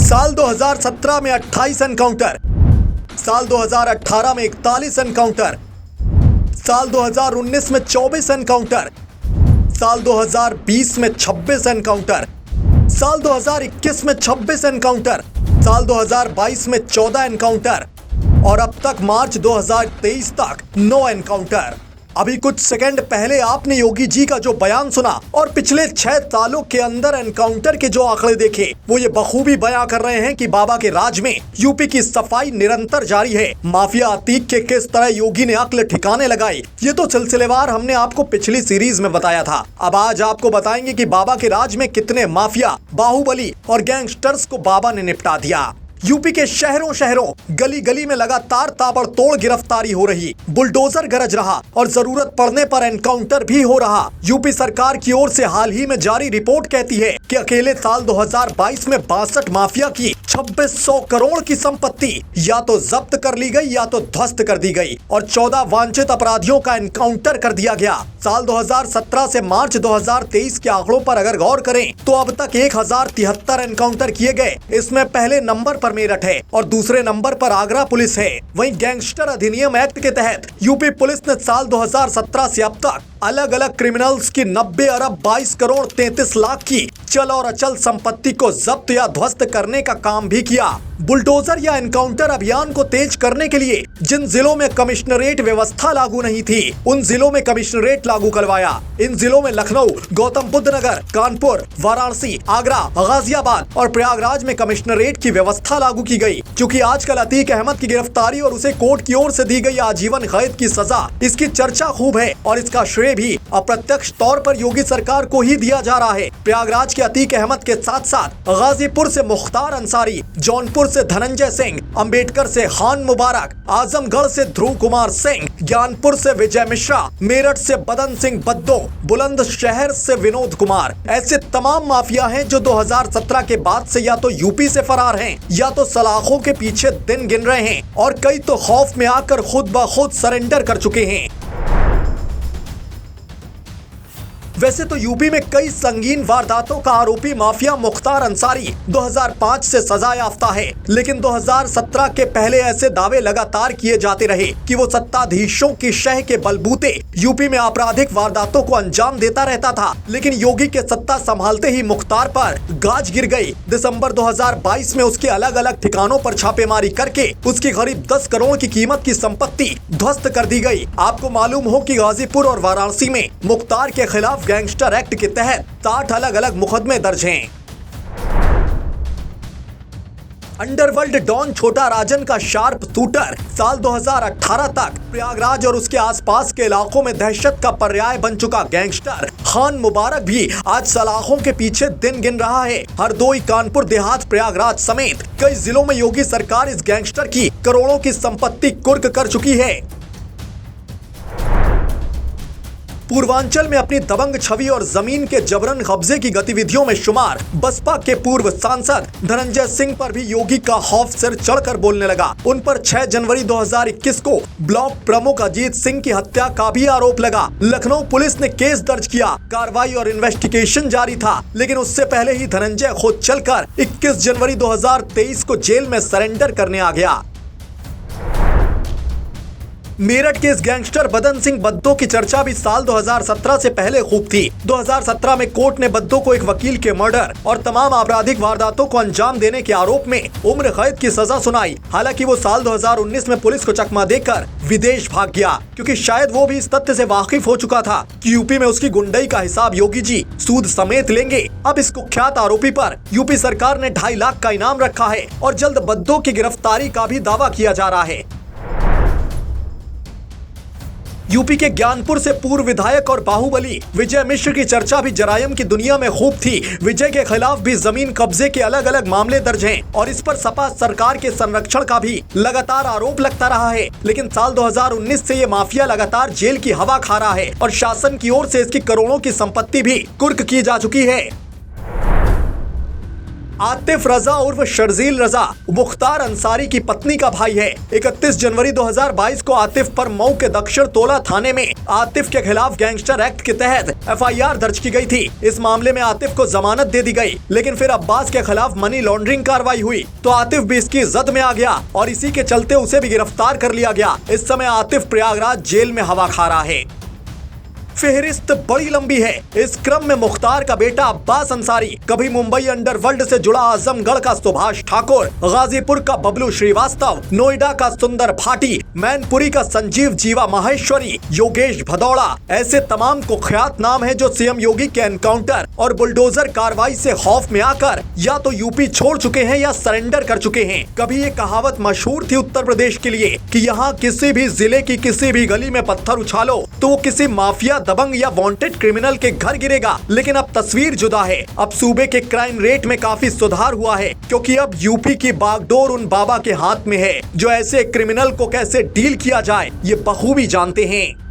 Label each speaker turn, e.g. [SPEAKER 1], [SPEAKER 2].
[SPEAKER 1] साल 2017 में 28 एनकाउंटर, साल 2018 में 41 एनकाउंटर, साल 2019 में 24 एनकाउंटर, साल 2020 में 26 एनकाउंटर, साल 2021 में 26 एनकाउंटर, साल 2022 में 14 एनकाउंटर और अब तक मार्च 2023 तक 9 एनकाउंटर। अभी कुछ सेकंड पहले आपने योगी जी का जो बयान सुना और पिछले 6 सालों के अंदर एनकाउंटर के जो आंकड़े देखे, वो ये बखूबी बयां कर रहे हैं कि बाबा के राज में यूपी की सफाई निरंतर जारी है। माफिया अतीक के किस तरह योगी ने अक्ल ठिकाने लगाई, ये तो सिलसिलेवार हमने आपको पिछली सीरीज में बताया था। अब आज आपको बताएंगे कि बाबा के राज में कितने माफिया, बाहुबली और गैंगस्टर्स को बाबा ने निपटा दिया। यूपी के शहरों शहरों, गली गली में लगातार ताबड़तोड़ गिरफ्तारी हो रही, बुलडोजर गरज रहा और जरूरत पड़ने पर एनकाउंटर भी हो रहा। यूपी सरकार की ओर से हाल ही में जारी रिपोर्ट कहती है कि अकेले साल 2022 में 62 माफिया की 2600 करोड़ की संपत्ति या तो जब्त कर ली गई या तो ध्वस्त कर दी गई और 14 वांछित अपराधियों का एनकाउंटर कर दिया गया। साल 2017 से मार्च 2023 के आंकड़ों पर अगर गौर करें तो अब तक 1073 एनकाउंटर किए गए। इसमें पहले नंबर पर मेरठ है और दूसरे नंबर पर आगरा पुलिस है। वहीं गैंगस्टर अधिनियम एक्ट के तहत यूपी पुलिस ने साल 2017 से अब तक अलग अलग क्रिमिनल्स की 90 अरब 22 करोड़ 33 लाख की चल और अचल संपत्ति को जब्त या ध्वस्त करने का काम भी किया। बुलडोजर या एनकाउंटर अभियान को तेज करने के लिए जिन जिलों में कमिश्नरेट व्यवस्था लागू नहीं थी, उन जिलों में कमिश्नरेट लागू करवाया। इन जिलों में लखनऊ, गौतम बुद्ध नगर, कानपुर, वाराणसी, आगरा, गाजियाबाद और प्रयागराज में कमिश्नरेट की व्यवस्था लागू की गई। क्योंकि आजकल अतीक अहमद की गिरफ्तारी और उसे कोर्ट की ओर से दी गई आजीवन कैद की सजा, इसकी चर्चा खूब है और इसका श्रेय भी अप्रत्यक्ष तौर पर योगी सरकार को ही दिया जा रहा है। प्रयागराज के अतीक अहमद के साथ साथ गाजीपुर से मुख्तार अंसारी, जौनपुर से धनंजय सिंह, अंबेडकर से खान मुबारक, आजमगढ़ से ध्रुव कुमार सिंह, ज्ञानपुर से विजय मिश्रा, मेरठ से बदन सिंह बद्दो, बुलंदशहर से विनोद कुमार, ऐसे तमाम माफिया हैं जो 2017 के बाद से या तो यूपी से फरार हैं या तो सलाखों के पीछे दिन गिन रहे हैं और कई तो खौफ में आकर खुद ब खुद सरेंडर कर चुके हैं। वैसे तो यूपी में कई संगीन वारदातों का आरोपी माफिया मुख्तार अंसारी 2005 से सजा याफ्ता है, लेकिन 2017 के पहले ऐसे दावे लगातार किए जाते रहे कि वो सत्ताधीशों की शह के बलबूते यूपी में आपराधिक वारदातों को अंजाम देता रहता था। लेकिन योगी के सत्ता संभालते ही मुख्तार पर गाज गिर गई। दिसंबर 2022 में उसके अलग अलग ठिकानों पर छापेमारी करके उसकी करीब 10 करोड़ की कीमत की संपत्ति ध्वस्त कर दी गई। आपको मालूम हो कि गाजीपुर और वाराणसी में मुख्तार के खिलाफ गैंगस्टर एक्ट के तहत 60 अलग अलग मुकदमे दर्ज हैं। अंडरवर्ल्ड डॉन छोटा राजन का शार्प शूटर साल 2018 तक प्रयागराज और उसके आसपास के इलाकों में दहशत का पर्याय बन चुका गैंगस्टर खान मुबारक भी आज सलाखों के पीछे दिन गिन रहा है। हरदोई, कानपुर देहात, प्रयागराज समेत कई जिलों में योगी सरकार इस गैंगस्टर की करोड़ों की संपत्ति कुर्क कर चुकी है। पूर्वांचल में अपनी दबंग छवि और जमीन के जबरन कब्जे की गतिविधियों में शुमार बसपा के पूर्व सांसद धनंजय सिंह पर भी योगी का खौफ सिर चढ़कर बोलने लगा। उन पर 6 जनवरी 2021 को ब्लॉक प्रमुख अजीत सिंह की हत्या का भी आरोप लगा। लखनऊ पुलिस ने केस दर्ज किया, कार्रवाई और इन्वेस्टिगेशन जारी था, लेकिन उससे पहले ही धनंजय खुद चलकर 21 जनवरी 2023 को जेल में सरेंडर करने आ गया। मेरठ के इस गैंगस्टर बदन सिंह बद्दो की चर्चा भी साल 2017 से पहले खूब थी। 2017 में कोर्ट ने बद्दो को एक वकील के मर्डर और तमाम आपराधिक वारदातों को अंजाम देने के आरोप में उम्र कैद की सजा सुनाई। हालांकि वो साल 2019 में पुलिस को चकमा देकर विदेश भाग गया, क्योंकि शायद वो भी इस तथ्य से वाकिफ हो चुका था कि यूपी में उसकी गुंडई का हिसाब योगी जी सूद समेत लेंगे। अब इस कुख्यात आरोपी पर यूपी सरकार ने 2.5 लाख का इनाम रखा है और जल्द बद्दो की गिरफ्तारी का भी दावा किया जा रहा है। यूपी के ज्ञानपुर से पूर्व विधायक और बाहुबली विजय मिश्र की चर्चा भी जरायम की दुनिया में खूब थी। विजय के खिलाफ भी जमीन कब्जे के अलग अलग मामले दर्ज हैं और इस पर सपा सरकार के संरक्षण का भी लगातार आरोप लगता रहा है। लेकिन साल 2019 से ये माफिया लगातार जेल की हवा खा रहा है और शासन की ओर से इसकी करोड़ों की संपत्ति भी कुर्क की जा चुकी है। आतिफ रजा उर्फ शर्जील रजा मुख्तार अंसारी की पत्नी का भाई है। 31 जनवरी 2022 को आतिफ पर मऊ के दक्षिण तोला थाने में आतिफ के खिलाफ गैंगस्टर एक्ट के तहत FIR दर्ज की गई थी। इस मामले में आतिफ को जमानत दे दी गई, लेकिन फिर अब्बास के खिलाफ मनी लॉन्ड्रिंग कार्रवाई हुई तो आतिफ भी इसकी जद में आ गया और इसी के चलते उसे भी गिरफ्तार कर लिया गया। इस समय आतिफ प्रयागराज जेल में हवा खा रहा है। फेहरिस्त बड़ी लंबी है। इस क्रम में मुख्तार का बेटा अब्बास अंसारी, कभी मुंबई अंडरवर्ल्ड से जुड़ा आजमगढ़ का सुभाष ठाकुर, गाजीपुर का बबलू श्रीवास्तव, नोएडा का सुंदर भाटी, मैनपुरी का संजीव जीवा माहेश्वरी, योगेश भदौड़ा, ऐसे तमाम कुख्यात नाम है जो सीएम योगी के एनकाउंटर और बुलडोजर कार्रवाई से खौफ में आकर या तो यूपी छोड़ चुके हैं या सरेंडर कर चुके हैं। कभी ये कहावत मशहूर थी उत्तर प्रदेश के लिए कि यहाँ किसी भी जिले की किसी भी गली में पत्थर उछालो तो वो किसी माफिया, दबंग या वांटेड क्रिमिनल के घर गिरेगा। लेकिन अब तस्वीर जुदा है। अब सूबे के क्राइम रेट में काफी सुधार हुआ है, क्योंकि अब यूपी की बागडोर उन बाबा के हाथ में है जो ऐसे क्रिमिनल को कैसे डील किया जाए ये बखूबी जानते हैं।